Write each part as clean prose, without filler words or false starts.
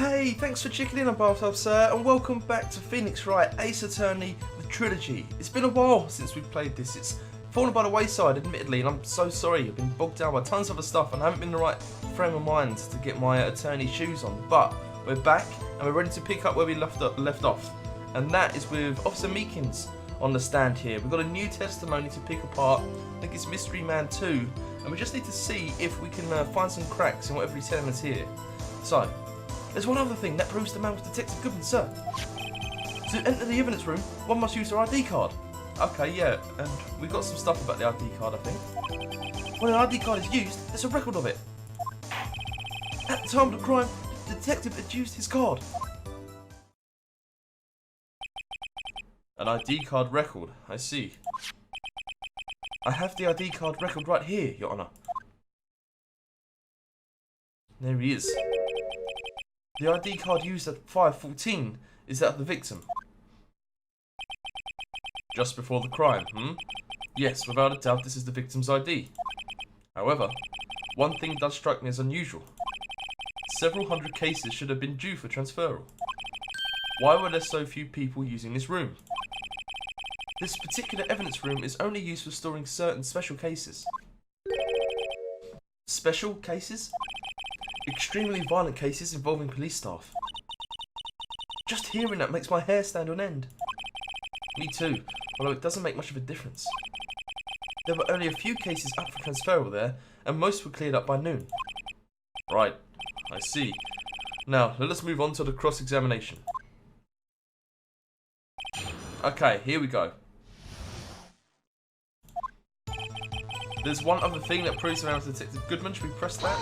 Hey, thanks for checking in on Bathtub Sir, and welcome back to Phoenix Wright Ace Attorney the Trilogy. It's been a while since we've played this. It's fallen by the wayside, admittedly, and I'm so sorry. I've been bogged down by tons of other stuff and I haven't been in the right frame of mind to get my attorney shoes on. But we're back and we're ready to pick up where we left off. And that is with Officer Meekins on the stand here. We've got a new testimony to pick apart. I think it's Mystery Man 2. And we just need to see if we can find some cracks in whatever he's telling us here. So, there's one other thing that proves the man was Detective Goodman, sir. To enter the evidence room, one must use their ID card. Okay, yeah, and we've got some stuff about the ID card, I think. When an ID card is used, there's a record of it. At the time of the crime, the detective had used his card. An ID card record, I see. I have the ID card record right here, Your Honour. There he is. The ID card used at 5:14 is that of the victim. Just before the crime, Yes, without a doubt this is the victim's ID. However, one thing does strike me as unusual. Several hundred cases should have been due for transferal. Why were there so few people using this room? This particular evidence room is only used for storing certain special cases. Special cases? Extremely violent cases involving police staff. Just hearing that makes my hair stand on end. Me too, although it doesn't make much of a difference. There were only a few cases up for transferal there, and most were cleared up by noon. Right, I see. Now, let us move on to the cross-examination. Okay, here we go. There's one other thing that proves the man was Detective Goodman. Should we press that?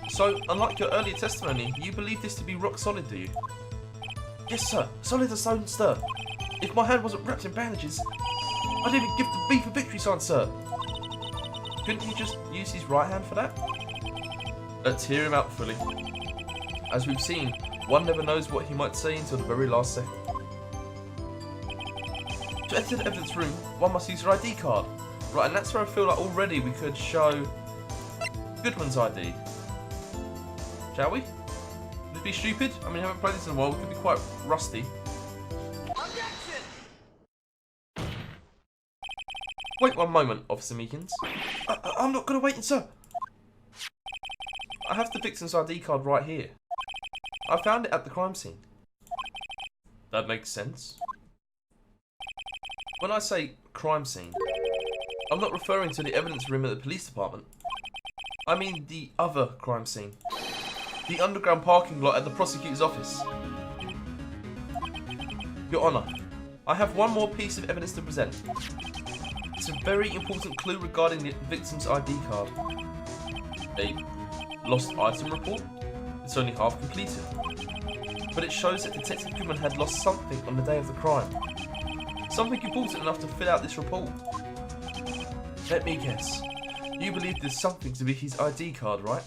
So, unlike your earlier testimony, you believe this to be rock solid, do you? Yes, sir. Solid as stone stir. If my hand wasn't wrapped in bandages, I'd even give the V for victory sign, sir. Couldn't he just use his right hand for that? Let's hear him out fully. As we've seen, one never knows what he might say until the very last second. To enter the evidence room, one must use their ID card. Right, and that's where I feel like already we could show Goodman's ID. Shall we? Would it be stupid? I mean, I haven't played this in a while. We could be quite rusty. Objection! Wait one moment, Officer Meekins. I'm not going to wait, sir. I have the victim's ID card right here. I found it at the crime scene. That makes sense. When I say crime scene, I'm not referring to the evidence room at the police department. I mean the other crime scene. The underground parking lot at the prosecutor's office. Your Honour, I have one more piece of evidence to present. It's a very important clue regarding the victim's ID card. A lost item report? It's only half completed. But it shows that Detective Goodman had lost something on the day of the crime. Something important enough to fill out this report. Let me guess. You believe there's something to be his ID card, right?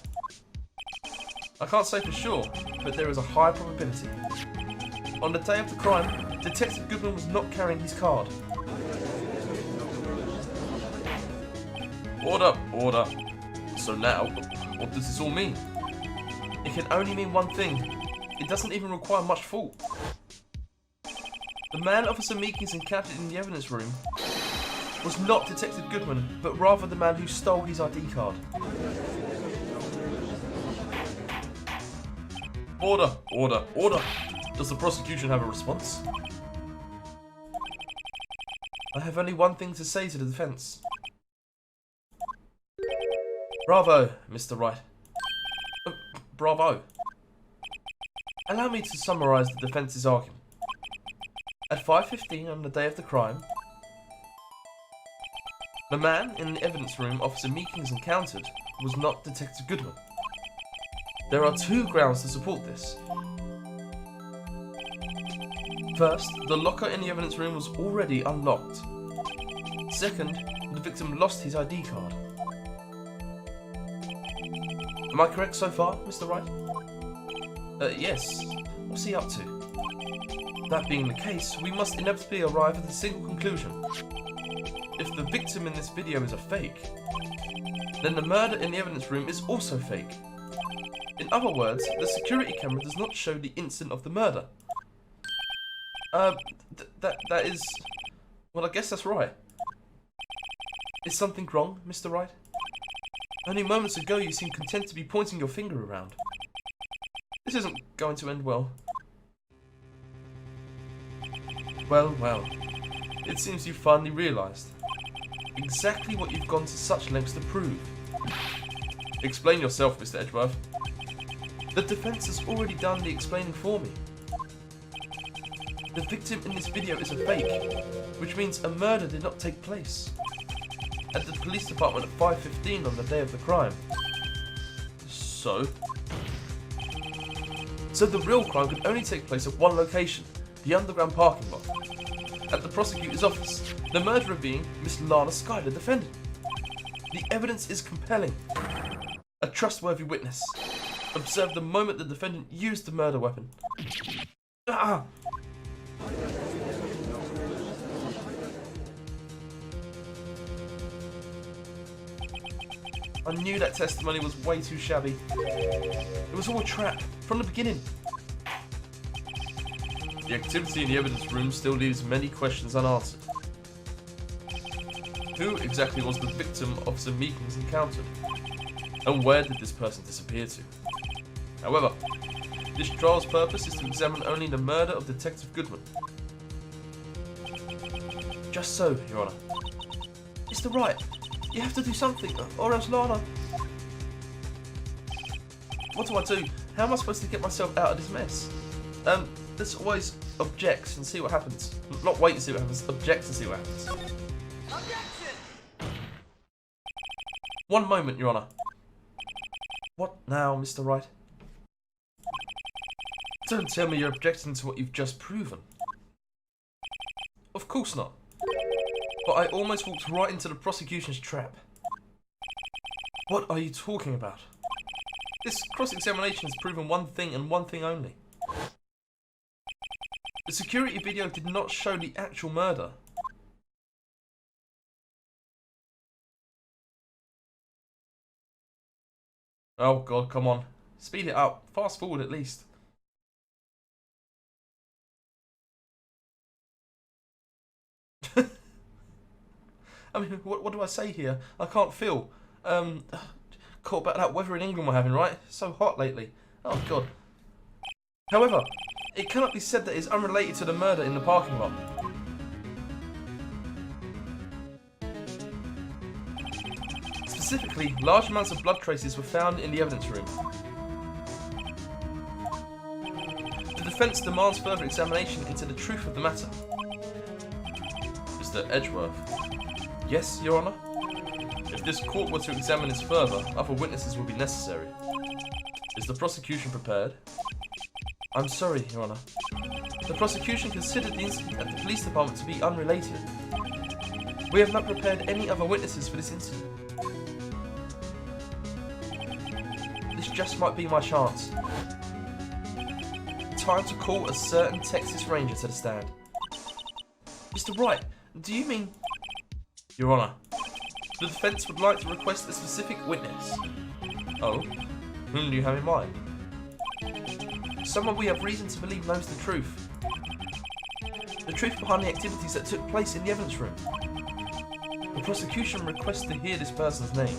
I can't say for sure, but there is a high probability. On the day of the crime, Detective Goodman was not carrying his card. Order, order. So now, what does this all mean? It can only mean one thing. It doesn't even require much thought. The man Officer Meekins encountered in the evidence room was not Detective Goodman, but rather the man who stole his ID card. Order, order, order. Does the prosecution have a response? I have only one thing to say to the defence. Bravo, Mr. Wright. Bravo. Allow me to summarise the defence's argument. At 5:15 on the day of the crime, the man in the evidence room Officer Meekins encountered was not Detective Goodman. There are two grounds to support this. First, the locker in the evidence room was already unlocked. Second, the victim lost his ID card. Am I correct so far, Mr. Wright? Yes. What's he up to? That being the case, we must inevitably arrive at a single conclusion. If the victim in this video is a fake, then the murder in the evidence room is also fake. In other words, the security camera does not show the instant of the murder. That is... Well, I guess that's right. Is something wrong, Mr. Wright? Only moments ago you seemed content to be pointing your finger around. This isn't going to end well. Well, well. It seems you've finally realised exactly what you've gone to such lengths to prove. Explain yourself, Mr. Edgeworth. The defence has already done the explaining for me. The victim in this video is a fake, which means a murder did not take place at the police department at 5:15 on the day of the crime. So the real crime could only take place at one location, the underground parking lot, at the prosecutor's office, the murderer being Miss Lana Skye, the defendant. The evidence is compelling. A trustworthy witness observed the moment the defendant used the murder weapon. Ah! I knew that testimony was way too shabby. It was all a trap, from the beginning. The activity in the evidence room still leaves many questions unanswered. Who exactly was the victim Officer Meekins encountered? And where did this person disappear to? However, this trial's purpose is to examine only the murder of Detective Goodman. Just so, Your Honour. Mr. Wright, you have to do something, or else Lana... What do I do? How am I supposed to get myself out of this mess? Let's always object and see what happens. Not wait and see what happens, object and see what happens. Objection! One moment, Your Honour. What now, Mr. Wright? Don't tell me you're objecting to what you've just proven. Of course not. But I almost walked right into the prosecution's trap. What are you talking about? This cross-examination has proven one thing and one thing only. The security video did not show the actual murder. Oh god, come on. Speed it up. Fast forward at least. I mean, what do I say here? I can't feel. Caught about that weather in England we're having, right? It's so hot lately. Oh god. However, it cannot be said that it's unrelated to the murder in the parking lot. Specifically, large amounts of blood traces were found in the evidence room. The defence demands further examination into the truth of the matter. Mr. Edgeworth. Yes, Your Honour? If this court were to examine this further, other witnesses will be necessary. Is the prosecution prepared? I'm sorry, Your Honour. The prosecution considered the incident at the police department to be unrelated. We have not prepared any other witnesses for this incident. This just might be my chance. Time to call a certain Texas Ranger to the stand. Mr. Wright, do you mean... Your Honour, the defence would like to request a specific witness. Oh? Whom do you have in mind? Someone we have reason to believe knows the truth. The truth behind the activities that took place in the evidence room. The prosecution requests to hear this person's name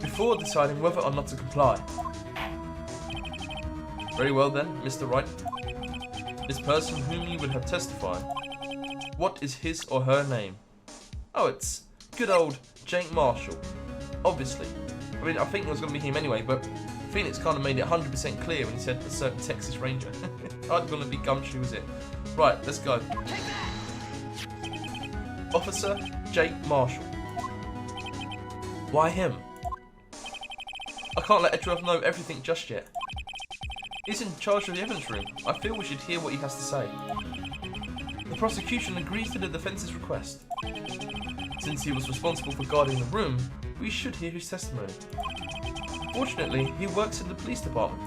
before deciding whether or not to comply. Very well then, Mr. Wright. This person whom you would have testified, what is his or her name? Oh, it's good old Jake Marshall. Obviously. I mean, I think it was going to be him anyway, but Phoenix kind of made it 100% clear when he said a certain Texas Ranger. I'm going to be Gumshoe, is it? Right, let's go. Officer Jake Marshall. Why him? I can't let Edgeworth know everything just yet. He's in charge of the evidence room. I feel we should hear what he has to say. The prosecution agrees to the defence's request. Since he was responsible for guarding the room, we should hear his testimony. Fortunately, he works in the police department.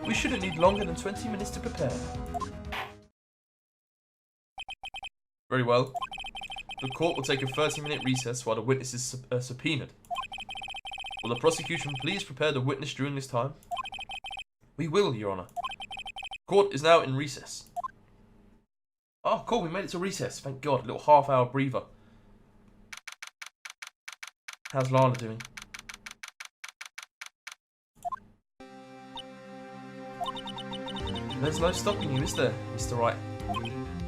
We shouldn't need longer than 20 minutes to prepare. Very well. The court will take a 30-minute recess while the witness is subpoenaed. Will the prosecution please prepare the witness during this time? We will, Your Honour. Court is now in recess. Oh, cool, we made it to recess. Thank God, a little half-hour breather. How's Lana doing? There's no stopping you, is there, Mr. Wright?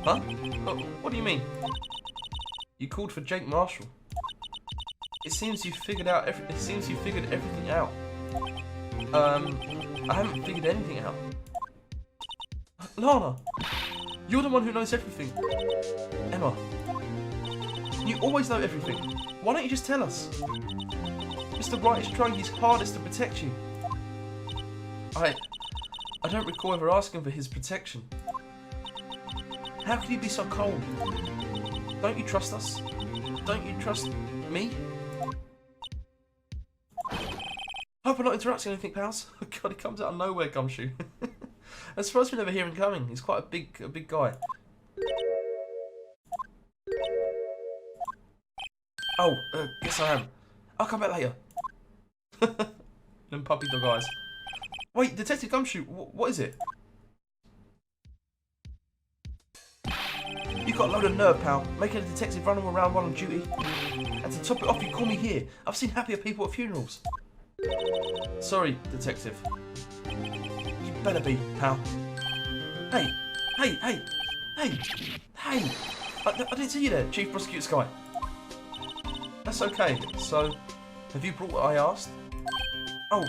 Huh? Oh, what do you mean? You called for Jake Marshall. It seems you figured everything out. I haven't figured anything out. Lana, you're the one who knows everything. Emma, you always know everything. Why don't you just tell us? Mr. Wright is trying his hardest to protect you. I don't recall ever asking for his protection. How could you be so cold? Don't you trust us? Don't you trust me? Hope I'm not interrupting anything, pals. God, he comes out of nowhere, Gumshoe. I'm surprised we never hear him coming. He's quite a big guy. Oh, guess I am. I'll come back later. Them puppy dog eyes. Wait, Detective Gumshoe, what is it? You got a load of nerve, pal. Making a detective run all around while on duty. And to top it off, you call me here. I've seen happier people at funerals. Sorry, Detective. You better be, pal. Hey! I didn't see you there, Chief Prosecutor Sky. That's okay. So, have you brought what I asked? Oh.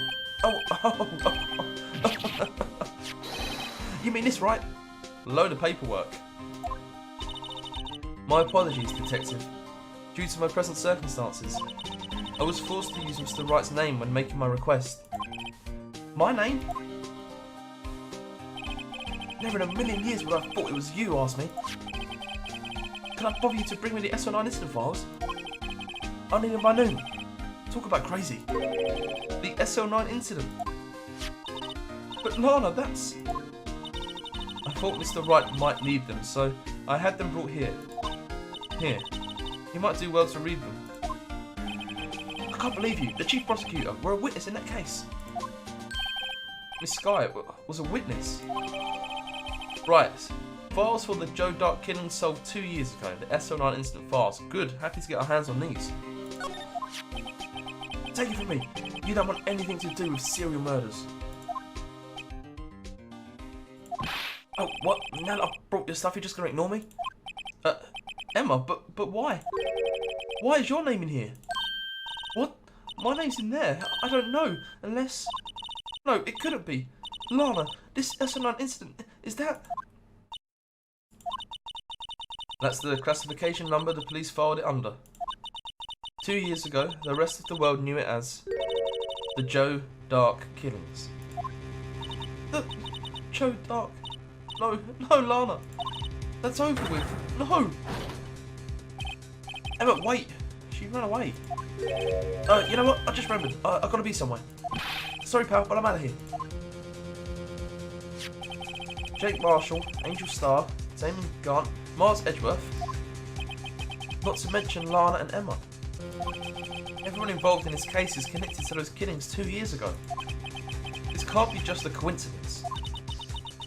You mean this, right? Load of paperwork. My apologies, Detective. Due to my present circumstances, I was forced to use Mr. Wright's name when making my request. My name? Never in a million years would I have thought it was you, asked me. Can I bother you to bring me the SO9 incident files? I need them by noon. Talk about crazy. The SO9 incident. But Lana, that's... I thought Mr. Wright might need them, so I had them brought here. Here. You might do well to read them. I can't believe you. The Chief Prosecutor were a witness in that case. Miss Sky was a witness. Right. Files for the Joe Dark killing solved 2 years ago. The SO9 incident files. Good. Happy to get our hands on these. Take it from me. You don't want anything to do with serial murders. Oh, what? Now that I've brought your stuff, you're just going to ignore me? Emma, but why? Why is your name in here? What? My name's in there? I don't know, unless... No, it couldn't be. Lana, this SO9 incident, is that... That's the classification number the police filed it under. 2 years ago, the rest of the world knew it as the Joe Dark killings. The Joe Dark... No, Lana. That's over with. No. Emma, wait. She ran away. You know what? I just remembered. I've got to be somewhere. Sorry, pal, but I'm out of here. Jake Marshall, Angel Starr, Damon Gant, Mars Edgeworth. Not to mention Lana and Emma. Everyone involved in this case is connected to those killings 2 years ago. This can't be just a coincidence.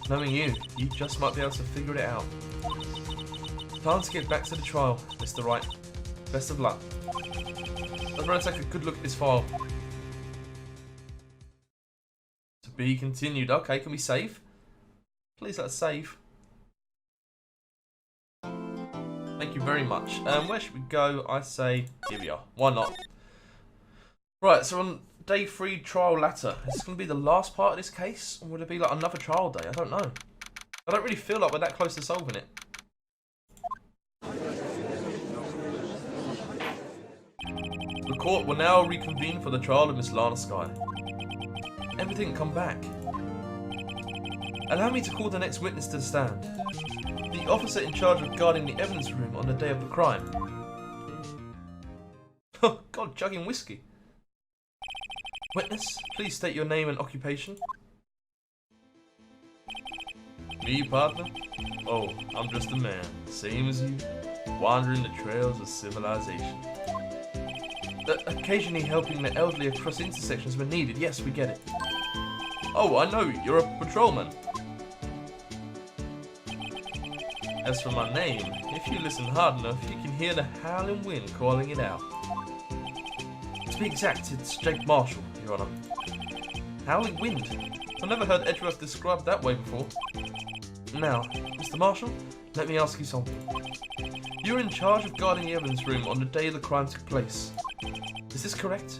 Knowing you just might be able to figure it out. Time to get back to the trial, Mr. Wright. Best of luck. I'd better take a good look at this file. To be continued. Okay, can we save? Please let us save. Thank you very much. Where should we go? I say, here we are. Why not? Right, so on day 3 trial latter. Is this going to be the last part of this case? Or would it be like another trial day? I don't know. I don't really feel like we're that close to solving it. The court will now reconvene for the trial of Miss Lana Sky. Everything come back. Allow me to call the next witness to the stand. The officer in charge of guarding the evidence room on the day of the crime. Oh God, chugging whiskey. Witness, please state your name and occupation. Me, partner? Oh, I'm just a man, same as you, wandering the trails of civilization. Occasionally helping the elderly across intersections when needed. Yes, we get it. Oh, I know, you're a patrolman. As for my name, if you listen hard enough, you can hear the howling wind calling it out. To be exact, it's Jake Marshall, Your Honor. Howling wind? I've never heard Edgeworth described that way before. Now, Mr. Marshall, let me ask you something. You were in charge of guarding the evidence room on the day the crime took place. Is this correct?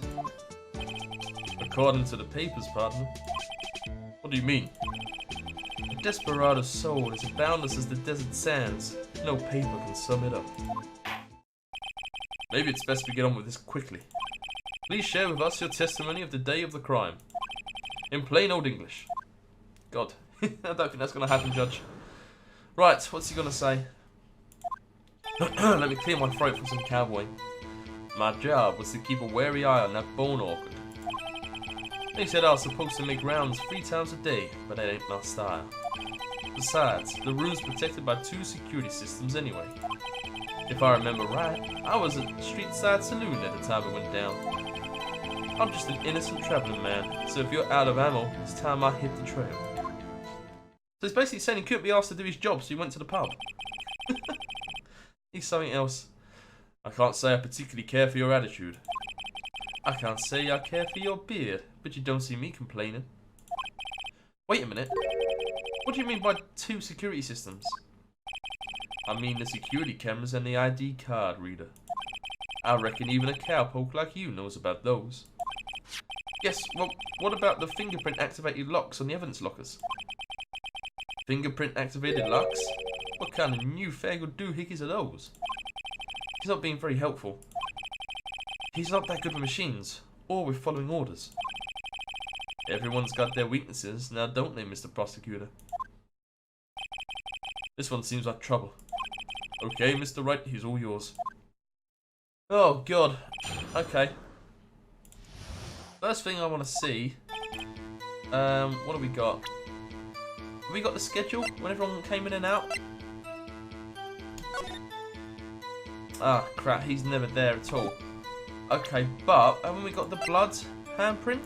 According to the papers, partner. What do you mean? A desperado's soul is as boundless as the desert sands. No paper can sum it up. Maybe it's best we get on with this quickly. Please share with us your testimony of the day of the crime. In plain old English. God, I don't think that's going to happen, Judge. Right, what's he going to say? Let me clear my throat from some cowboy. My job was to keep a wary eye on that bone orchid. They said I was supposed to make rounds 3 times a day, but that ain't my style. Besides, the room's protected by 2 security systems anyway. If I remember right, I was at the street side saloon at the time it went down. I'm just an innocent traveling man, so if you're out of ammo, it's time I hit the trail. So he's basically saying he couldn't be asked to do his job, so he went to the pub. He's something else. I can't say I particularly care for your attitude. I can't say I care for your beard, but you don't see me complaining. Wait a minute. What do you mean by 2 security systems? I mean the security cameras and the ID card reader. I reckon even a cowpoke like you knows about those. Yes, well, what about the fingerprint activated locks on the evidence lockers? Fingerprint activated locks? What kind of newfangled doohickeys are those? He's not being very helpful. He's not that good with machines, or with following orders. Everyone's got their weaknesses, now don't they, Mr. Prosecutor? This one seems like trouble. Okay, Mr. Wright, he's all yours. Oh, God. Okay. First thing I want to see... what have we got? Have we got the schedule when everyone came in and out? Ah, crap, he's never there at all. Okay, but haven't we got the blood handprint?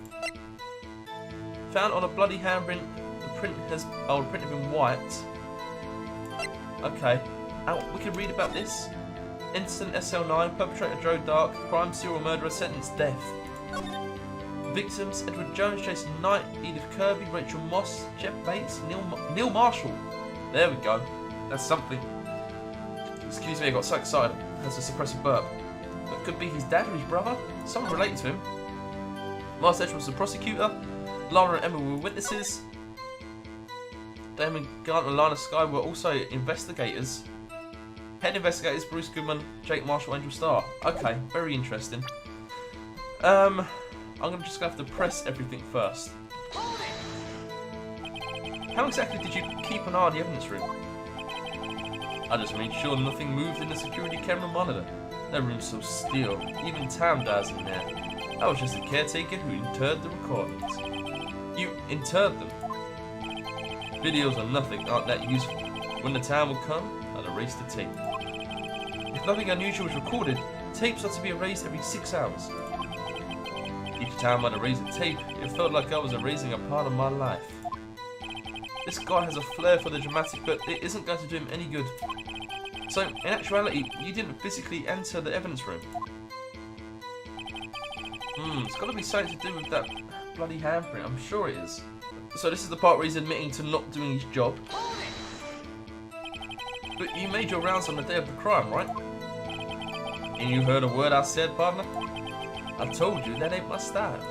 Found on a bloody handprint, the print has... Oh, the print has been wiped. Okay. We can read about this. Incident SL9, perpetrator Joe Dark, crime serial murderer, sentenced death. Victims Edward Jones, Jason Knight, Edith Kirby, Rachel Moss, Jeff Bates, Neil Marshall. There we go. That's something. Excuse me, I got so excited. Has a suppressive burp. That could be his dad or his brother. Someone related to him. Mars Edge was the prosecutor. Lara and Emma were witnesses. Damon Grant and Lana Skye were also investigators. Head investigators Bruce Goodman, Jake Marshall, Angel Starr. Okay, very interesting. I'm just gonna have to press everything first. How exactly did you keep an eye on the evidence room? I just made sure nothing moved in the security camera monitor. That room's so still, even time dies in there. I was just a caretaker who interred the recordings. You interred them? Videos or nothing aren't that useful. When the time will come, I'll erase the tape. If nothing unusual was recorded, tapes are to be erased every 6 hours. Each time I'd erase a tape, it felt like I was erasing a part of my life. This guy has a flair for the dramatic, but it isn't going to do him any good. So, in actuality, you didn't physically enter the evidence room. It's got to be something to do with that bloody handprint, I'm sure it is. So this is the part where he's admitting to not doing his job. But you made your rounds on the day of the crime, right? And you heard a word I said, partner? I told you that ain't my style.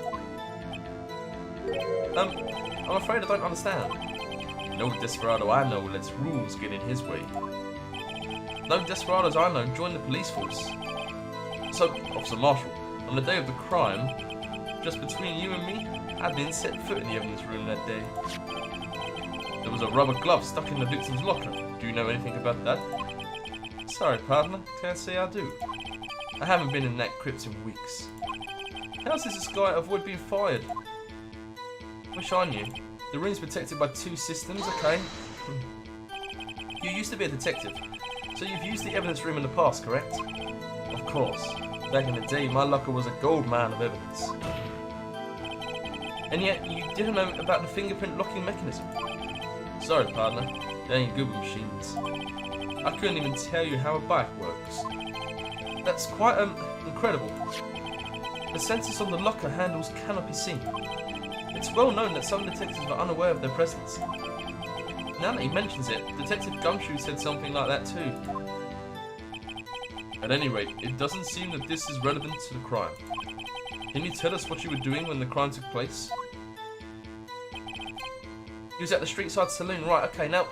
I'm afraid I don't understand. No desperado I know lets rules get in his way. No desperados I know join the police force. So, Officer Marshall, on the day of the crime, just between you and me, I didn't set foot in the evidence room that day. There was a rubber glove stuck in the victim's locker. Do you know anything about that? Sorry, partner, can't say I do. I haven't been in that crypt in weeks. How does this guy avoid being fired? Wish I knew. The room's protected by 2 systems, okay? You used to be a detective, so you've used the evidence room in the past, correct? Of course. Back in the day, my locker was a gold mine of evidence. And yet, you didn't know about the fingerprint locking mechanism. Sorry, partner. They ain't good with machines. I couldn't even tell you how a bike works. That's quite, incredible. The sensors on the locker handles cannot be seen. It's well known that some detectives are unaware of their presence. Now that he mentions it, Detective Gumshoe said something like that too. At any rate, it doesn't seem that this is relevant to the crime. Can you tell us what you were doing when the crime took place? He was at the street-side saloon, right, okay, now...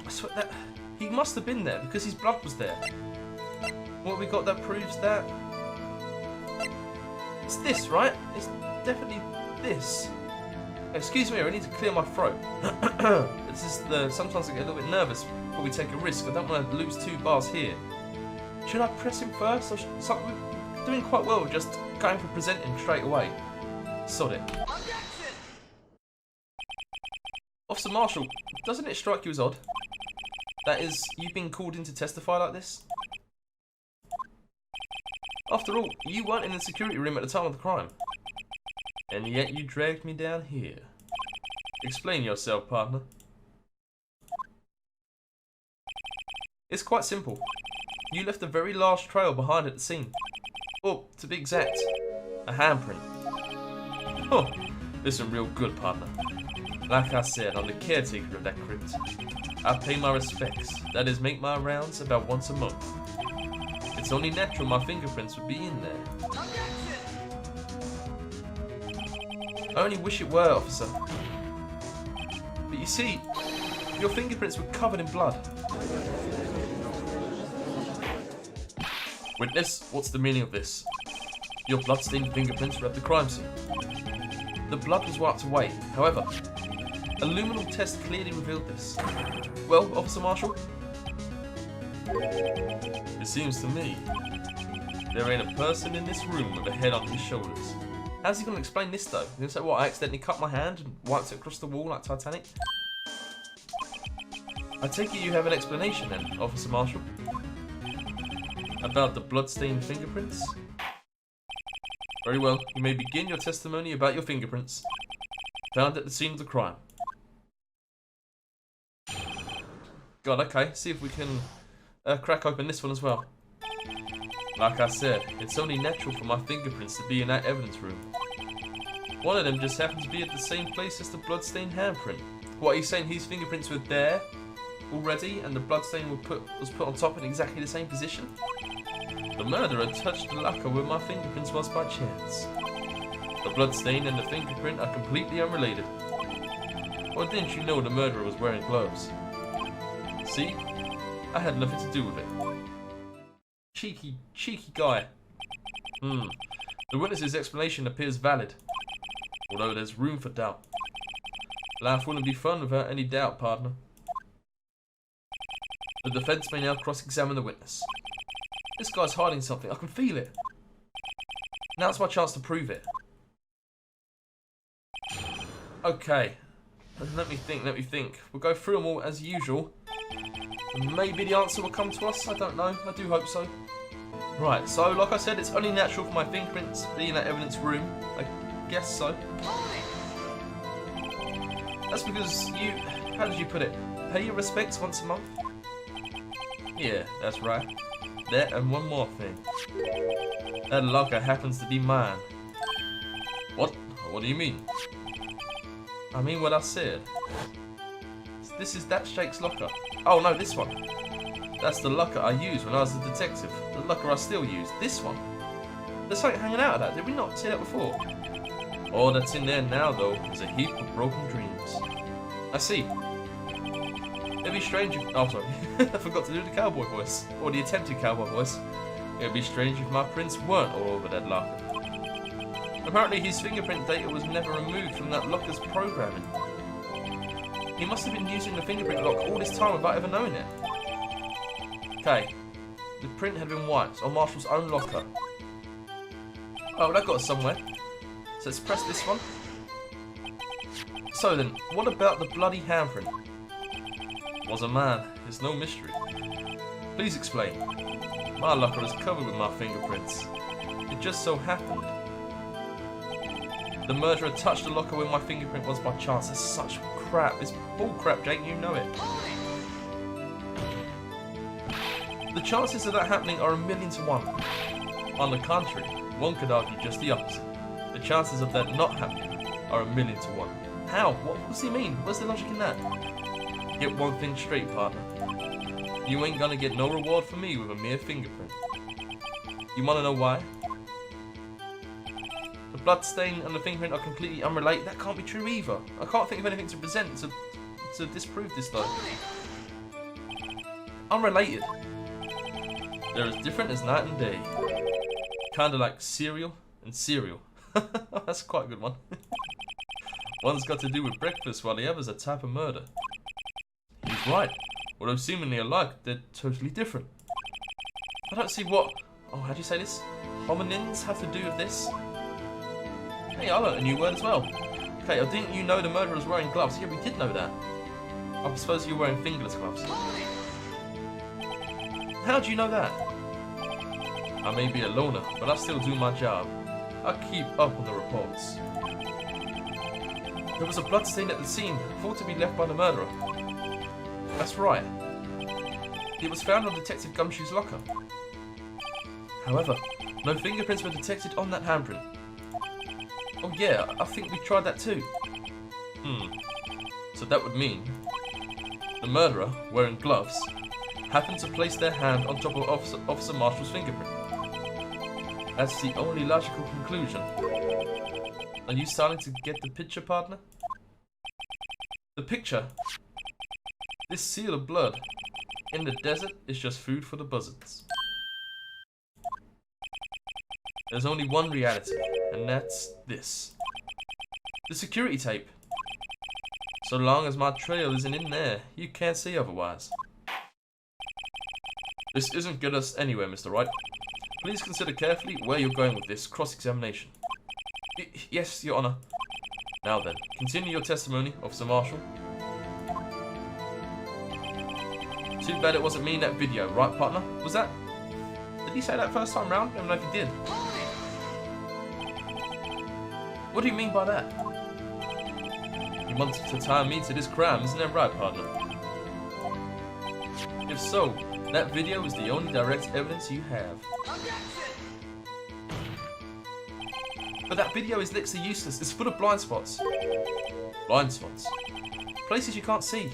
I swear that... He must have been there, because his blood was there. What have we got that proves that? It's this, right? It's definitely this. Excuse me, I need to clear my throat. Sometimes I get a little bit nervous before we take a risk. I don't want to lose 2 bars here. Should I press him first, or we're doing quite well with just going for presenting straight away? Sod it. Officer Marshall, doesn't it strike you as odd? That is, you've been called in to testify like this? After all, you weren't in the security room at the time of the crime. And yet you dragged me down here. Explain yourself, partner. It's quite simple. You left a very large trail behind at the scene. Or, to be exact, a handprint. Oh, listen real good, partner. Like I said, I'm the caretaker of that crypt. I pay my respects, that is, make my rounds about once a month. It's only natural my fingerprints would be in there. I only wish it were, officer. But you see, your fingerprints were covered in blood. Witness, what's the meaning of this? Your blood-stained fingerprints were at the crime scene. The blood was wiped away, however, a luminal test clearly revealed this. Well, Officer Marshall? It seems to me there ain't a person in this room with a head on his shoulders. How's he going to explain this though? He's going to say, what, I accidentally cut my hand and wiped it across the wall like Titanic? I take it you have an explanation then, Officer Marshall? About the blood-stained fingerprints? Very well, you may begin your testimony about your fingerprints found at the scene of the crime. God, okay, see if we can crack open this one as well. Like I said, it's only natural for my fingerprints to be in that evidence room. One of them just happens to be at the same place as the bloodstained handprint. What, are you saying his fingerprints were there already and the bloodstain was put on top in exactly the same position? The murderer touched the locker where my fingerprints was by chance. The bloodstain and the fingerprint are completely unrelated. Or didn't you know the murderer was wearing gloves? See? I had nothing to do with it. Cheeky guy. The witness's explanation appears valid, although there's room for doubt. Life wouldn't be fun without any doubt, partner. The defense may now cross-examine the witness. This guy's hiding something, I can feel it. Now's my chance to prove it. Okay, let me think. We'll go through them all as usual. And maybe the answer will come to us, I don't know, I do hope so. Right, so like I said, it's only natural for my fingerprints to be in that evidence room. I guess so. That's because you, how did you put it, pay your respects once a month? Yeah, that's right. That and one more thing. That locker happens to be mine. What? What do you mean? I mean what I said. This is that Shake's locker. Oh no, this one. That's the locker I used when I was a detective. The locker I still use. This one. There's something hanging out of that. Did we not see that before? All that's in there now, though, is a heap of broken dreams. I see. It'd be strange if... Oh, sorry. I forgot to do the cowboy voice. Or the attempted cowboy voice. It'd be strange if my prints weren't all over that locker. Apparently his fingerprint data was never removed from that locker's programming. He must have been using the fingerprint lock all this time without ever knowing it. Okay. The print had been wiped on Marshall's own locker. Oh, that got us somewhere. So let's press this one. So then, what about the bloody handprint? Was a man. It's no mystery. Please explain. My locker is covered with my fingerprints. It just so happened the murderer touched the locker where my fingerprint was by chance. That's such crap. It's bull crap, Jake. You know it. The chances of that happening are 1,000,000 to 1. On the contrary, one could argue just the opposite. The chances of that not happening are 1,000,000 to 1. How? What does he mean? Where's the logic in that? Get one thing straight, partner. You ain't gonna get no reward from me with a mere fingerprint. You wanna know why? The blood stain and the fingerprint are completely unrelated. That can't be true either. I can't think of anything to present to disprove this though. Unrelated. They're as different as night and day. Kinda like cereal and cereal. That's quite a good one. One's got to do with breakfast while the other's a type of murder. He's right. Although seemingly alike, they're totally different. I don't see what... Oh, how do you say this? Hominins have to do with this? Hey, I learned a new word as well. Okay, didn't you know the murderer was wearing gloves? Yeah, we did know that. I suppose you were wearing fingerless gloves. How do you know that? I may be a loner, but I still do my job. I keep up on the reports. There was a blood stain at the scene, thought to be left by the murderer. That's right. It was found on Detective Gumshoe's locker. However, no fingerprints were detected on that handprint. Oh yeah, I think we tried that too. So that would mean the murderer, wearing gloves, happened to place their hand on top of Officer Marshall's fingerprint. That's the only logical conclusion. Are you starting to get the picture, partner? The picture? This seal of blood in the desert is just food for the buzzards. There's only one reality, and that's this. The security tape. So long as my trail isn't in there, you can't say otherwise. This isn't getting us anywhere, Mr. Wright. Please consider carefully where you're going with this cross-examination. Yes, Your Honor. Now then, continue your testimony, Officer Marshall. Too bad it wasn't me in that video, right, partner? Was that... Did he say that first time round? I don't know if he did. What do you mean by that? You wanted to tie me to this crime, isn't that right, partner? If so, that video is the only direct evidence you have. But that video is literally useless. It's full of blind spots. Blind spots? Places you can't see.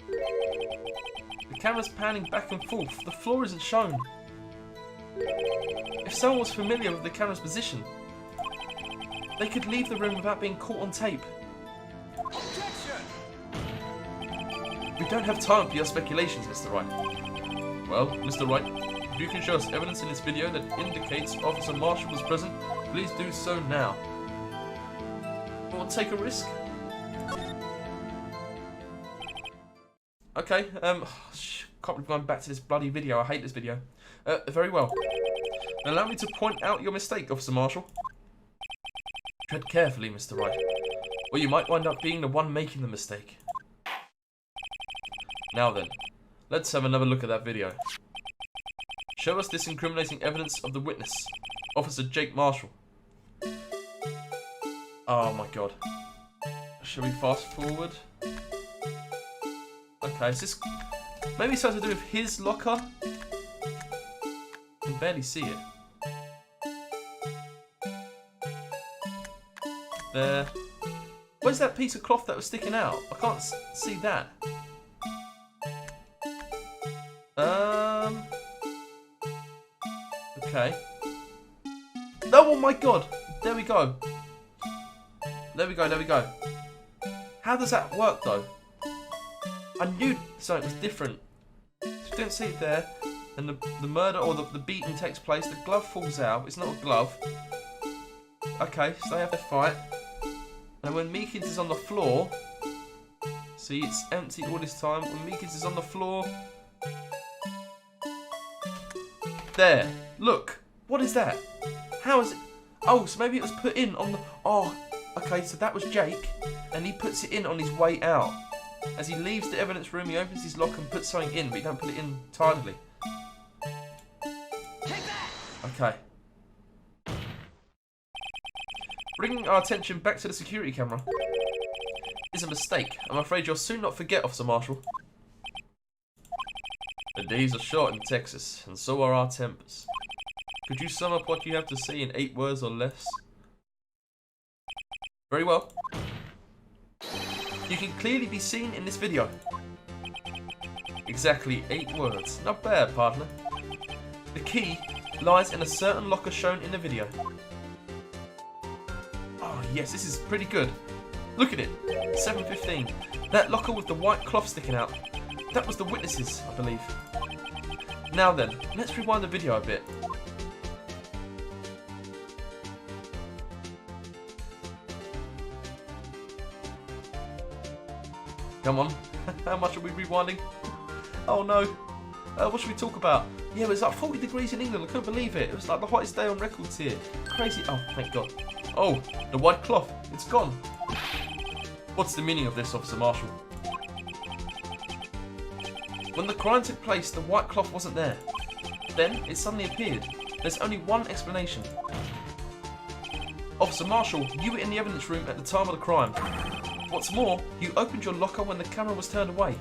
The camera's panning back and forth. The floor isn't shown. If someone was familiar with the camera's position, they could leave the room without being caught on tape. We don't have time for your speculations, Mr. Wright. Well, Mr. Wright, if you can show us evidence in this video that indicates Officer Marshall was present, please do so now. Or take a risk. Okay, can't believe going back to this bloody video. I hate this video. Very well. Allow me to point out your mistake, Officer Marshall. Tread carefully, Mr. Wright, or you might wind up being the one making the mistake. Now then, let's have another look at that video. Show us this incriminating evidence of the witness, Officer Jake Marshall. Oh my god. Shall we fast forward? Okay, is this... Maybe something to do with his locker? I can barely see it. There. Where's that piece of cloth that was sticking out? I can't see that. Okay. Oh my god! There we go. There we go, there we go. How does that work though? I knew something was different. So you don't see it there. And the murder or the beating takes place. The glove falls out. It's not a glove. Okay, so they have to fight. And when Meekins is on the floor, see, it's empty all this time. When Meekins is on the floor, there. Look, what is that? How is it? Oh, so maybe it was put in on the. Oh, okay. So that was Jake, and he puts it in on his way out. As he leaves the evidence room, he opens his lock and puts something in, but he don't put it in entirely. Okay. Bringing our attention back to the security camera is a mistake. I'm afraid you'll soon not forget, Officer Marshall. The days are short in Texas, and so are our tempers. Could you sum up what you have to say in 8 words or less? Very well. You can clearly be seen in this video. Exactly 8 words. Not bad, partner. The key lies in a certain locker shown in the video. Oh yes, this is pretty good. Look at it. 7:15. That locker with the white cloth sticking out. That was the witnesses, I believe. Now then, let's rewind the video a bit. Come on. How much are we rewinding? Oh no. What should we talk about? Yeah, it was like 40 degrees in England. I couldn't believe it. It was like the hottest day on records here. Crazy. Oh, thank God. Oh, the white cloth. It's gone. What's the meaning of this, Officer Marshall? When the crime took place, the white cloth wasn't there. Then, it suddenly appeared. There's only one explanation. Officer Marshall, you were in the evidence room at the time of the crime. What's more, you opened your locker when the camera was turned away.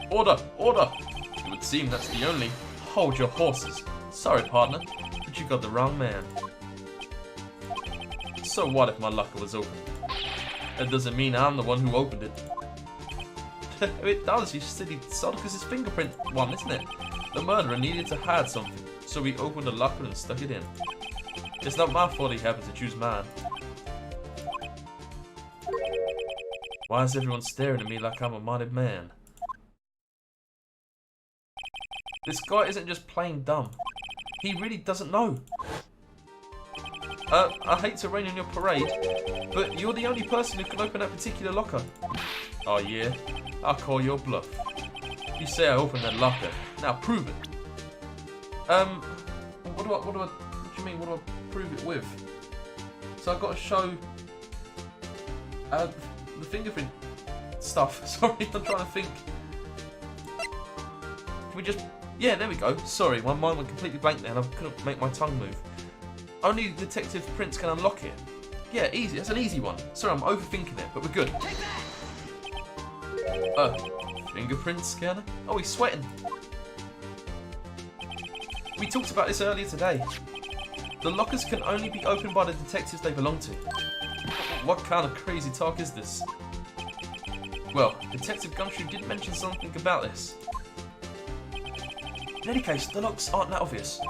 Order! Order! It would seem that's the only... Hold your horses. Sorry, partner, but you got the wrong man. So what if my locker was open? That doesn't mean I'm the one who opened it. It does, you silly Sodicus' fingerprint one, isn't it? The murderer needed to hide something, so he opened the locker and stuck it in. It's not my fault he happened to choose mine. Why is everyone staring at me like I'm a minded man? This guy isn't just plain dumb. He really doesn't know. I hate to rain on your parade, but you're the only person who can open that particular locker. Oh yeah? I'll call your bluff. You say I opened that locker. Now prove it. What do you mean, what do I prove it with? So I've got to show the fingerprint stuff. Sorry, I'm trying to think. Can we just... Yeah, there we go. Sorry, my mind went completely blank there and I couldn't make my tongue move. Only detective prints can unlock it. Yeah, easy. That's an easy one. Sorry, I'm overthinking it, but we're good. Fingerprint scanner? Oh, he's sweating. We talked about this earlier today. The lockers can only be opened by the detectives they belong to. What kind of crazy talk is this? Well, Detective Gumshoe did mention something about this. In any case, the locks aren't that obvious.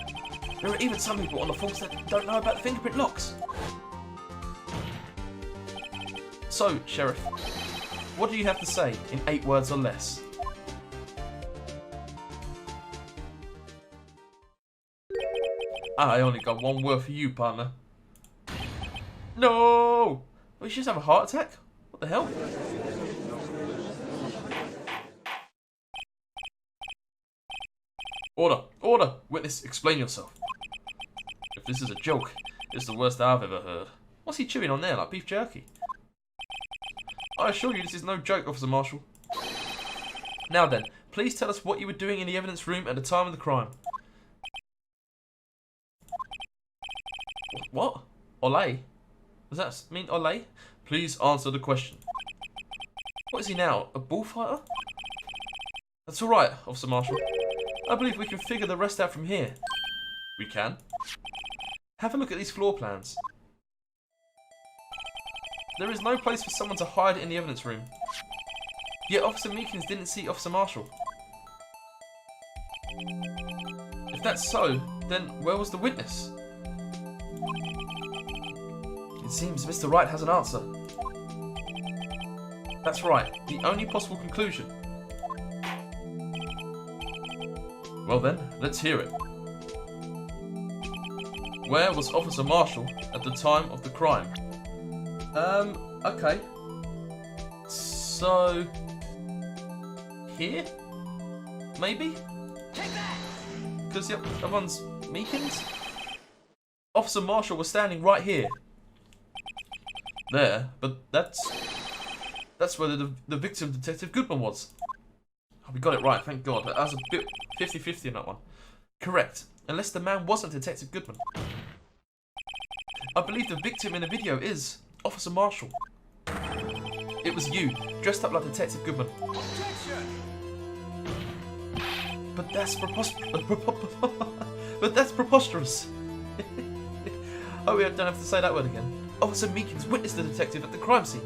There are even some people on the force that don't know about the fingerprint locks. So, Sheriff, what do you have to say in 8 words or less? I only got 1 word for you, partner. No! We should have a heart attack? What the hell? Order! Order! Witness, explain yourself. If this is a joke, it's the worst I've ever heard. What's he chewing on there, like beef jerky? I assure you this is no joke, Officer Marshall. Now then, please tell us what you were doing in the evidence room at the time of the crime. What? Olay? Does that mean Olay? Please answer the question. What is he now, a bullfighter? That's alright, Officer Marshall. I believe we can figure the rest out from here. We can? Have a look at these floor plans. There is no place for someone to hide in the evidence room. Yet Officer Meekins didn't see Officer Marshall. If that's so, then where was the witness? It seems Mr. Wright has an answer. That's right, the only possible conclusion. Well then, let's hear it. Where was Officer Marshall at the time of the crime? Okay. So... here? Maybe? Because the other one's Meekins? Officer Marshall was standing right here. There, but that's where the victim, Detective Goodman, was. Oh, we got it right, thank God. That was a bit 50-50 on that one. Correct. Unless the man wasn't Detective Goodman. I believe the victim in the video is Officer Marshall. It was you, dressed up like Detective Goodman. But that's preposterous. Oh, we don't have to say that word again. Officer Meekins witnessed the detective at the crime scene.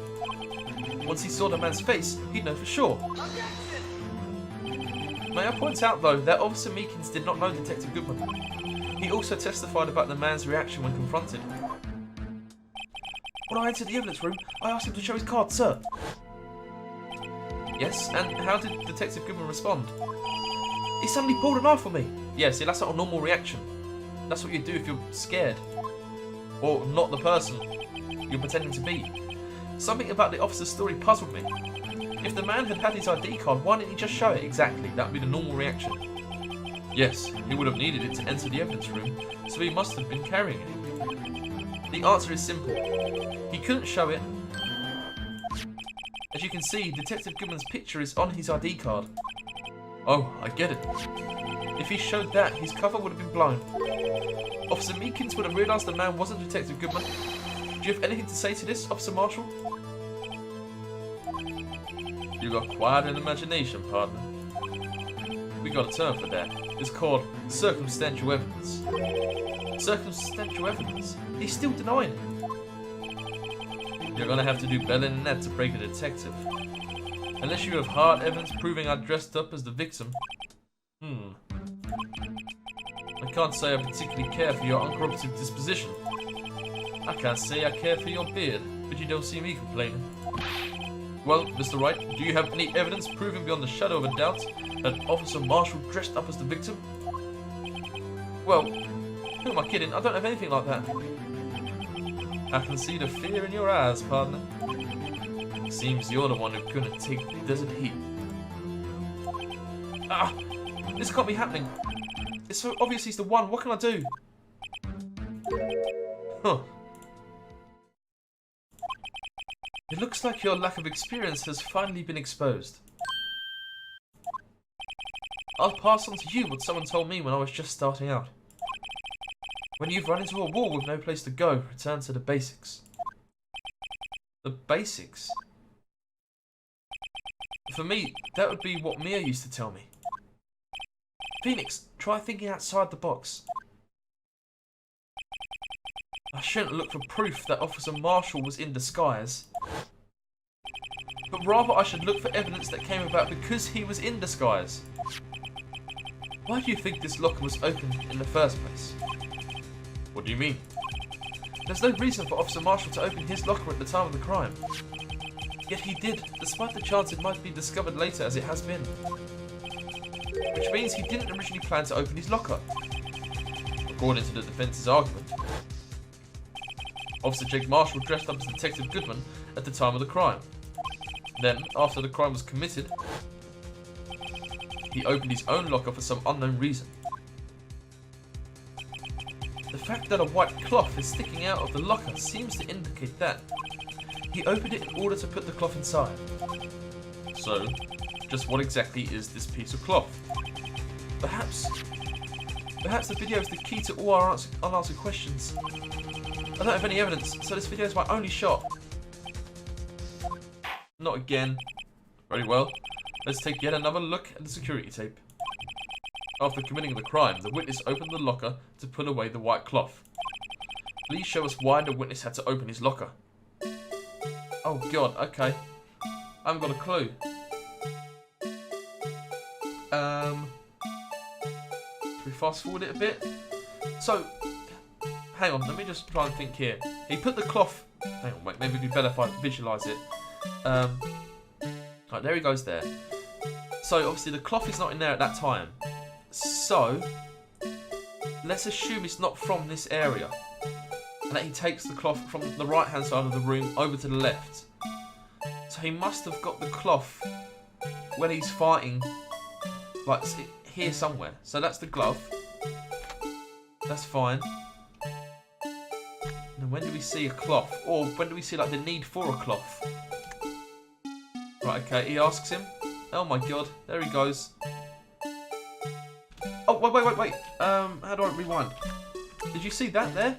Once he saw the man's face, he'd know for sure. May I point out, though, that Officer Meekins did not know Detective Goodman. He also testified about the man's reaction when confronted. When I entered the evidence room, I asked him to show his card, sir. Yes, and how did Detective Goodman respond? He suddenly pulled a knife on me. Yeah, see, that's not a normal reaction. That's what you do if you're scared. Or not the person you're pretending to be. Something about the officer's story puzzled me. If the man had had his ID card, why didn't he just show it? Exactly, that would be the normal reaction. Yes, he would have needed it to enter the evidence room, so he must have been carrying it. The answer is simple. He couldn't show it. As you can see, Detective Goodman's picture is on his ID card. Oh, I get it. If he showed that, his cover would have been blown. Officer Meekins would have realised the man wasn't Detective Goodman. Do you have anything to say to this, Officer Marshall? You got quite an imagination, partner. We got a term for that. It's called circumstantial evidence. Circumstantial evidence? He's still denying it. You're gonna have to do better than that to break a detective. Unless you have hard evidence proving I dressed up as the victim. I can't say I particularly care for your uncooperative disposition. I can't say I care for your beard, but you don't see me complaining. Well, Mr. Wright, do you have any evidence proving beyond the shadow of a doubt that Officer Marshall dressed up as the victim? Well, who am I kidding? I don't have anything like that. I can see the fear in your eyes, partner. Seems you're the one who couldn't take the desert heat. Ah! This can't be happening. It's so obvious he's the one. What can I do? Huh. It looks like your lack of experience has finally been exposed. I'll pass on to you what someone told me when I was just starting out. When you've run into a wall with no place to go, return to the basics. The basics? For me, that would be what Mia used to tell me. Phoenix, try thinking outside the box. I shouldn't look for proof that Officer Marshall was in disguise. But rather I should look for evidence that came about because he was in disguise. Why do you think this locker was opened in the first place? What do you mean? There's no reason for Officer Marshall to open his locker at the time of the crime. Yet he did, despite the chance it might be discovered later as it has been. Which means he didn't originally plan to open his locker, according to the defence's argument. Officer Jake Marshall dressed up as Detective Goodman at the time of the crime. Then, after the crime was committed, he opened his own locker for some unknown reason. The fact that a white cloth is sticking out of the locker seems to indicate that. He opened it in order to put the cloth inside. So, just what exactly is this piece of cloth? Perhaps the video is the key to all our unanswered questions. I don't have any evidence, so this video is my only shot. Not again. Very well. Let's take yet another look at the security tape. After committing the crime, the witness opened the locker to put away the white cloth. Please show us why the witness had to open his locker. Oh god, okay. I haven't got a clue. Should we fast forward it a bit? So, hang on, let me just try and think here. He put the cloth... Hang on, wait, maybe it'd be better if I visualise it. Right, there he goes there. So, obviously the cloth is not in there at that time. So, let's assume it's not from this area. And that he takes the cloth from the right-hand side of the room over to the left. So he must have got the cloth when he's fighting, like here somewhere. So that's the glove. That's fine. And when do we see a cloth? Or when do we see like the need for a cloth? Right, okay, he asks him. Oh my god, there he goes. Oh, wait. How do I rewind? Did you see that there?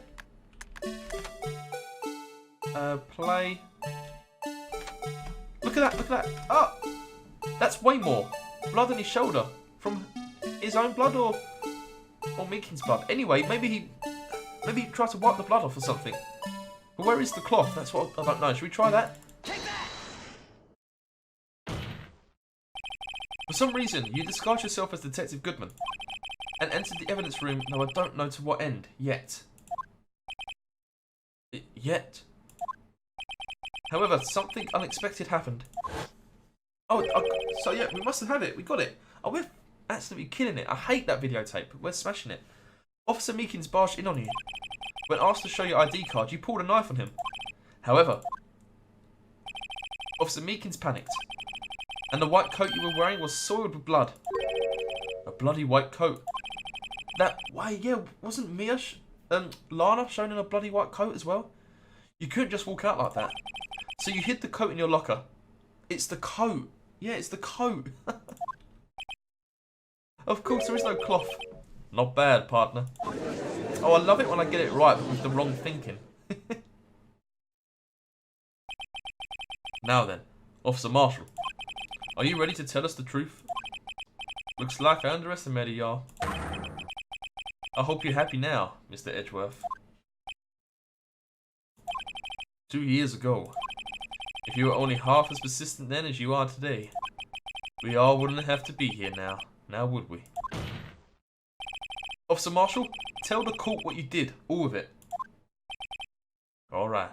Play. Look at that. Oh! That's way more. Blood on his shoulder. From his own blood or Meekin's blood. Anyway, maybe he tried to wipe the blood off or something. But where is the cloth? That's what I don't know. Should we try that? For some reason, you disguise yourself as Detective Goodman and entered the evidence room, though I don't know to what end yet. However, something unexpected happened. Oh, so yeah, we must have had it. We got it. Oh, we're absolutely killing it. I hate that videotape. We're smashing it. Officer Meekins barged in on you. When asked to show your ID card, you pulled a knife on him. However, Officer Meekins panicked, and the white coat you were wearing was soiled with blood. A bloody white coat. Wasn't Mia, Lana shown in a bloody white coat as well? You couldn't just walk out like that. So you hid the coat in your locker. It's the coat. Yeah, it's the coat. Of course, there is no cloth. Not bad, partner. Oh, I love it when I get it right, but with the wrong thinking. Now then, Officer Marshall. Are you ready to tell us the truth? Looks like I underestimated y'all. I hope you're happy now, Mr. Edgeworth. 2 years ago, if you were only half as persistent then as you are today, we all wouldn't have to be here now would we? Officer Marshall, tell the court what you did, all of it. Alright.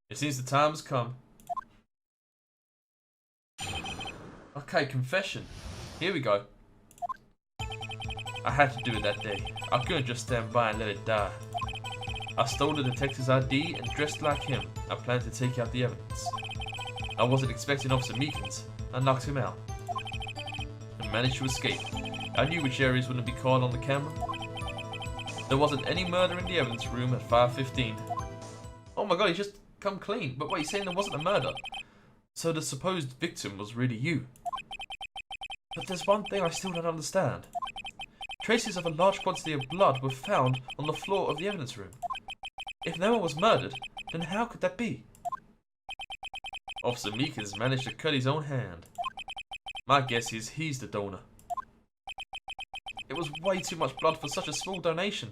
It seems the time has come. Okay, confession. Here we go. I had to do it that day. I couldn't just stand by and let it die. I stole the detective's ID and dressed like him. I planned to take out the evidence. I wasn't expecting Officer Meekins. I knocked him out and managed to escape. I knew which areas wouldn't be caught on the camera. There wasn't any murder in the evidence room at 5:15. Oh my god, he's just come clean. But wait, you're saying there wasn't a murder? So the supposed victim was really you. But there's one thing I still don't understand. Traces of a large quantity of blood were found on the floor of the evidence room. If no one was murdered, then how could that be? Officer Meekins managed to cut his own hand. My guess is he's the donor. It was way too much blood for such a small donation.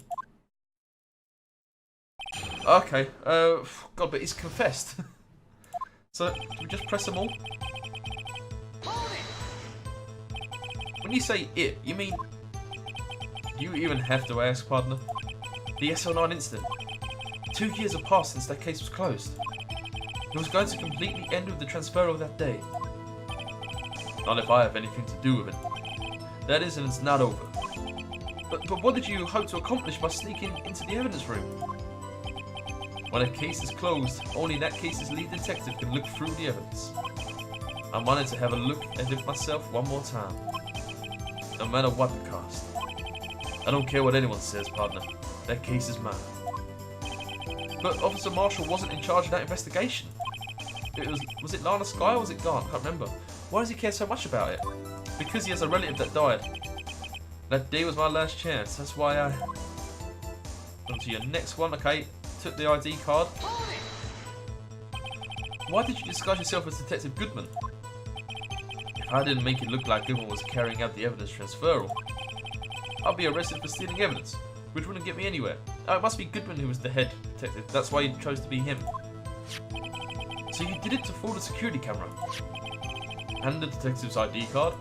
Okay, God, but he's confessed. So, do we just press them all? When you say it, you mean... Do you even have to ask, partner? The SL9 incident. 2 years have passed since that case was closed. It was going to completely end with the transfer that day. Not if I have anything to do with it. That incident's not over. But what did you hope to accomplish by sneaking into the evidence room? When a case is closed, only that case's lead detective can look through the evidence. I wanted to have a look at it myself one more time. No matter what the cost. I don't care what anyone says, partner. That case is mine. But Officer Marshall wasn't in charge of that investigation. Was it Lana Sky or was it Garnt? I can't remember. Why does he care so much about it? Because he has a relative that died. That day was my last chance. That's why I... On to your next one. Okay, took the ID card. Why did you disguise yourself as Detective Goodman? If I didn't make it look like Goodman was carrying out the evidence transferal, I'll be arrested for stealing evidence, which wouldn't get me anywhere. Oh, it must be Goodman who was the head detective. That's why you chose to be him. So you did it to fool the security camera. And the detective's ID card.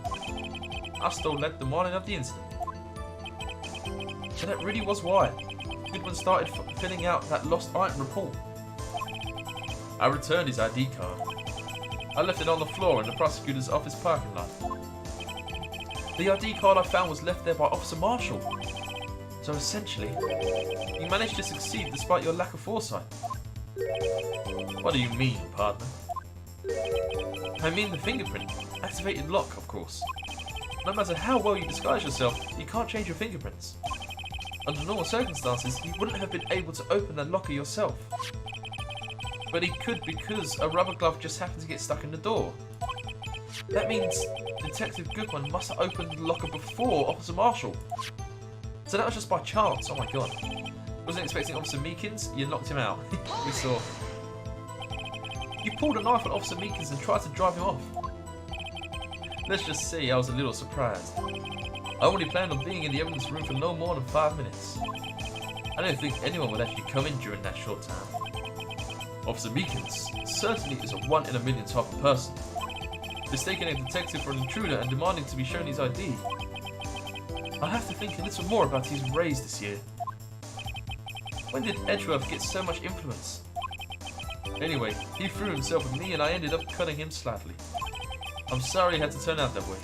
I stole that the morning of the incident. So that really was why Goodman started filling out that lost item report. I returned his ID card. I left it on the floor in the prosecutor's office parking lot. The ID card I found was left there by Officer Marshall. So essentially, you managed to succeed despite your lack of foresight. What do you mean, partner? I mean the fingerprint. Activated lock, of course. No matter how well you disguise yourself, you can't change your fingerprints. Under normal circumstances, you wouldn't have been able to open that locker yourself. But he could because a rubber glove just happened to get stuck in the door. That means Detective Goodman must have opened the locker before Officer Marshall. So that was just by chance. Oh my god. Wasn't expecting Officer Meekins. You knocked him out. We saw. You pulled a knife on Officer Meekins and tried to drive him off. Let's just say I was a little surprised. I only planned on being in the evidence room for no more than 5 minutes. I didn't think anyone would actually come in during that short time. Officer Meekins certainly is a 1 in a million type of person. Mistaking a detective for an intruder and demanding to be shown his ID. I have to think a little more about his raise this year. When did Edgeworth get so much influence? Anyway, he threw himself at me and I ended up cutting him slightly. I'm sorry it had to turn out that way.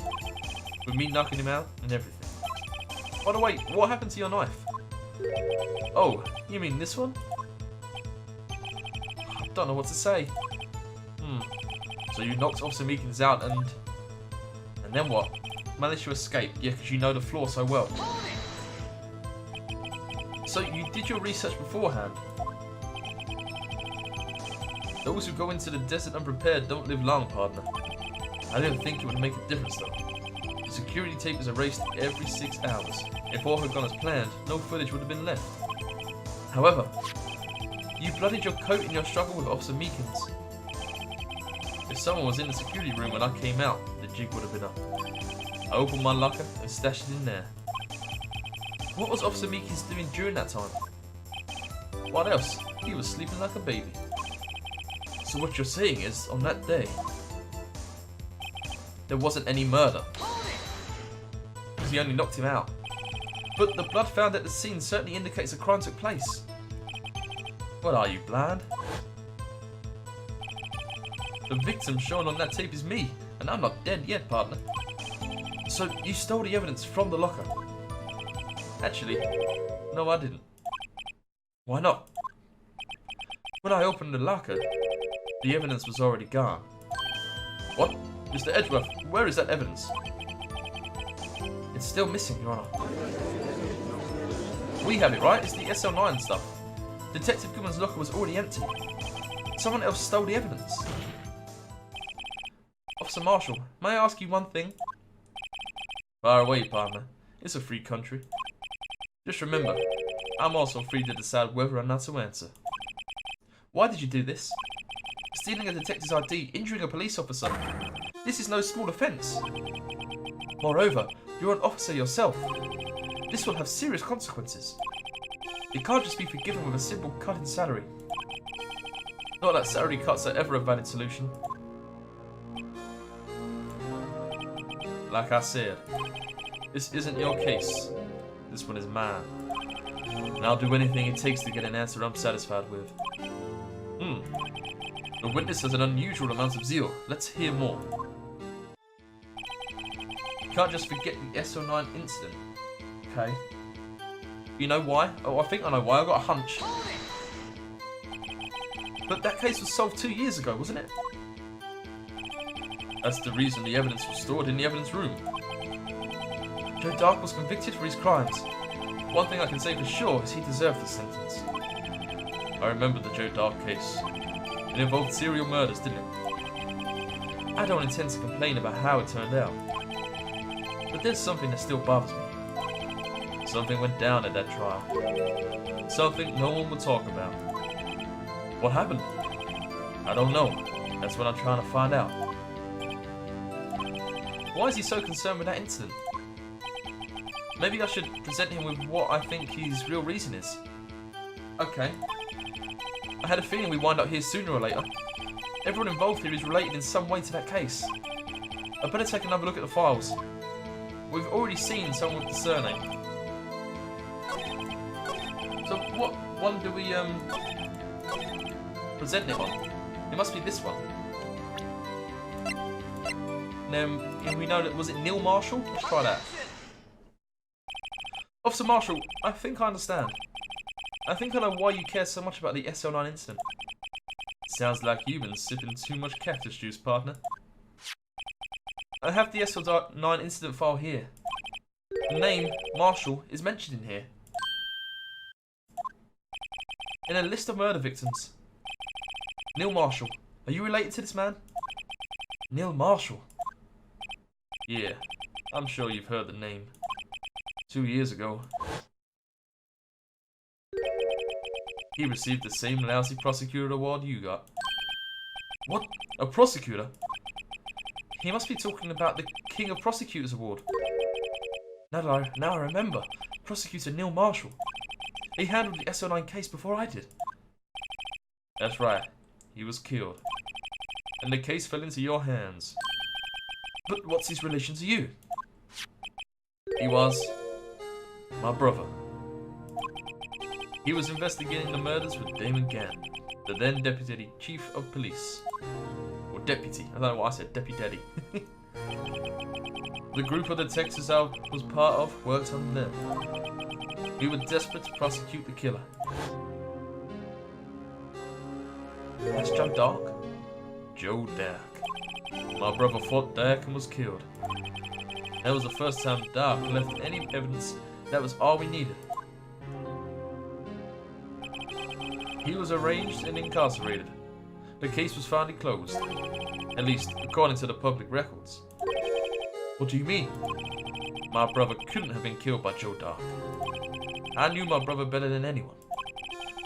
With me knocking him out and everything. By the way, what happened to your knife? Oh, you mean this one? I don't know what to say. So you knocked Officer Meekins out and then what? Managed to escape, yeah, because you know the floor so well. So you did your research beforehand. Those who go into the desert unprepared don't live long, partner. I didn't think it would make a difference though. The security tape is erased every 6 hours. If all had gone as planned, no footage would have been left. However, you bloodied your coat in your struggle with Officer Meekins. If someone was in the security room when I came out, the jig would have been up. I opened my locker and stashed it in there. What was Officer Meekins doing during that time? What else? He was sleeping like a baby. So what you're saying is, on that day, there wasn't any murder. Because he only knocked him out. But the blood found at the scene certainly indicates a crime took place. What are you, blind? The victim shown on that tape is me, and I'm not dead yet, partner. So you stole the evidence from the locker? Actually, no I didn't. Why not? When I opened the locker, the evidence was already gone. What? Mr. Edgeworth, where is that evidence? It's still missing, Your Honor. We have it, right? It's the SL9 stuff. Detective Goodman's locker was already empty. Someone else stole the evidence. Officer Marshall, may I ask you one thing? Fire away, partner. It's a free country. Just remember, I'm also free to decide whether or not to answer. Why did you do this? Stealing a detective's ID, injuring a police officer. This is no small offence. Moreover, you're an officer yourself. This will have serious consequences. You can't just be forgiven with a simple cut in salary. Not that salary cuts are ever a valid solution. Like I said, this isn't your case. This one is mine. And I'll do anything it takes to get an answer I'm satisfied with. The witness has an unusual amount of zeal. Let's hear more. You can't just forget the SO9 incident. Okay. You know why? Oh, I think I know why. I got a hunch. But that case was solved 2 years ago, wasn't it? That's the reason the evidence was stored in the evidence room. Joe Dark was convicted for his crimes. One thing I can say for sure is he deserved his sentence. I remember the Joe Dark case. It involved serial murders, didn't it? I don't intend to complain about how it turned out. But there's something that still bothers me. Something went down at that trial. Something no one would talk about. What happened? I don't know. That's what I'm trying to find out. Why is he so concerned with that incident? Maybe I should present him with what I think his real reason is. Okay. I had a feeling we'd wind up here sooner or later. Everyone involved here is related in some way to that case. I better take another look at the files. We've already seen someone with the surname. So what one do we present it on? It must be this one. Then we know that, was it Neil Marshall? Let's try that. Officer Marshall, I think I understand. I think I know why you care so much about the SL9 incident. Sounds like you've been sipping too much cactus juice, partner. I have the SL9 incident file here. The name, Marshall, is mentioned in here. In a list of murder victims. Neil Marshall. Are you related to this man? Neil Marshall. Yeah, I'm sure you've heard the name. 2 years ago, he received the same lousy prosecutor award you got. What? A prosecutor? He must be talking about the King of Prosecutors Award. Now I remember. Prosecutor Neil Marshall. He handled the SO9 case before I did. That's right. He was killed. And the case fell into your hands. But what's his relation to you? He was my brother. He was investigating the murders with Damon Gann, the then Deputy Chief of Police. Or Deputy. I don't know what I said. Deputy. The group of detectives I was part of worked on them. We were desperate to prosecute the killer. That's Joe Dark? Joe Dark. My brother fought Dark and was killed. That was the first time Dark left any evidence. That was all we needed. He was arraigned and incarcerated. The case was finally closed. At least, according to the public records. What do you mean? My brother couldn't have been killed by Joe Dark. I knew my brother better than anyone.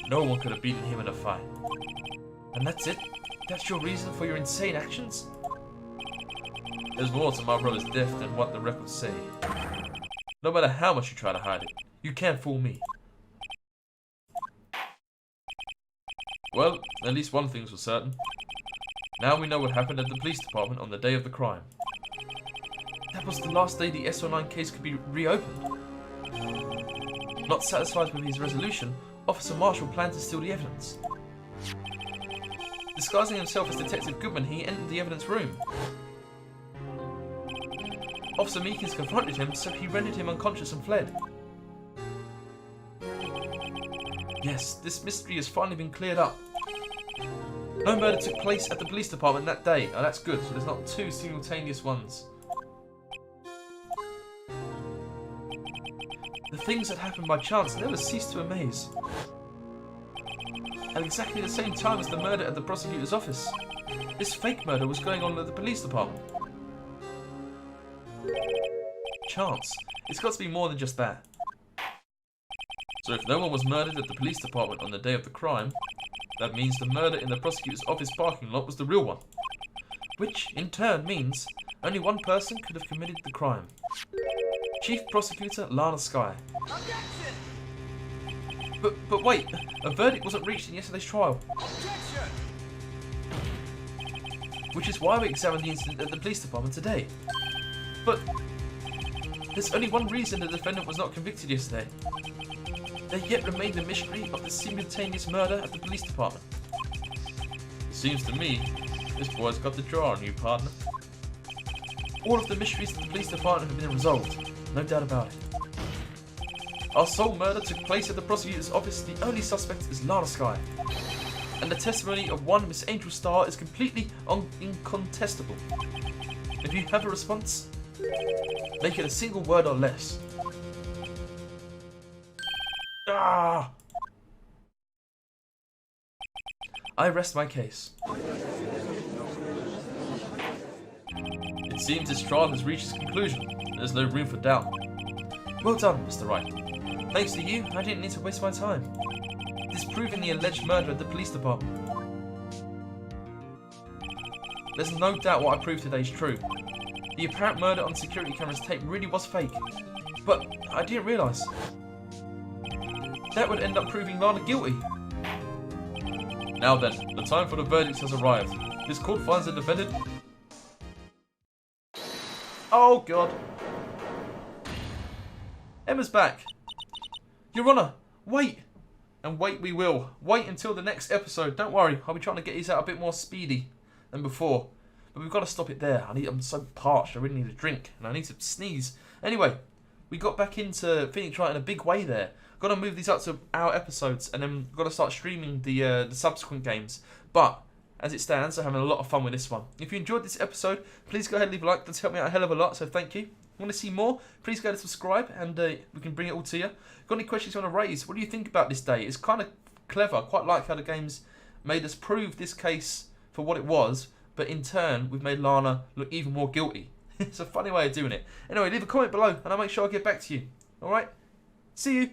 No one could have beaten him in a fight. And that's it? That's your reason for your insane actions? There's more to my brother's death than what the records say. No matter how much you try to hide it, you can't fool me. Well, at least one thing's for certain. Now we know what happened at the police department on the day of the crime. That was the last day the SO9 case could be reopened. Not satisfied with his resolution, Officer Marshall planned to steal the evidence. Disguising himself as Detective Goodman, he entered the evidence room. Officer Meekins confronted him, so he rendered him unconscious and fled. Yes, this mystery has finally been cleared up. No murder took place at the police department that day. Oh, that's good, so there's not two simultaneous ones. The things that happened by chance never cease to amaze. At exactly the same time as the murder at the prosecutor's office, this fake murder was going on at the police department. Chance. It's got to be more than just that. So if no one was murdered at the police department on the day of the crime, that means the murder in the prosecutor's office parking lot was the real one. Which, in turn, means only one person could have committed the crime. Chief Prosecutor Lana Skye. Objection! But wait, a verdict wasn't reached in yesterday's trial. Objection! Which is why we examined the incident at the police department today. But there's only one reason the defendant was not convicted yesterday. There yet remained the mystery of the simultaneous murder at the police department. It seems to me this boy's got the draw on you, partner. All of the mysteries at the police department have been resolved, no doubt about it. Our sole murder took place at the prosecutor's office. The only suspect is Lana Skye. And the testimony of one Miss Angel Starr is completely incontestable. If you have a response, make it a single word or less. Ah! I rest my case. It seems this trial has reached its conclusion. There's no room for doubt. Well done, Mr. Wright. Thanks to you, I didn't need to waste my time disproving the alleged murder at the police department. There's no doubt what I proved today is true. The apparent murder on security cameras tape really was fake. But I didn't realise that would end up proving Lana guilty. Now then, the time for the verdicts has arrived. This court finds the defendant... Oh god. Emma's back. Your Honour, wait. And wait we will. Wait until the next episode. Don't worry, I'll be trying to get these out a bit more speedy than before. But we've got to stop it there. I'm so parched, I really need a drink. And I need to sneeze. Anyway, we got back into Phoenix Wright in a big way there. Got to move these up to our episodes. And then got to start streaming the subsequent games. But as it stands, I'm having a lot of fun with this one. If you enjoyed this episode, please go ahead and leave a like. That's helped me out a hell of a lot, so thank you. Want to see more? Please go to subscribe and we can bring it all to you. Got any questions you want to raise? What do you think about this day? It's kind of clever. I quite like how the game's made us prove this case for what it was, but in turn, we've made Lana look even more guilty. It's a funny way of doing it. Anyway, leave a comment below and I'll make sure I get back to you. Alright? See you.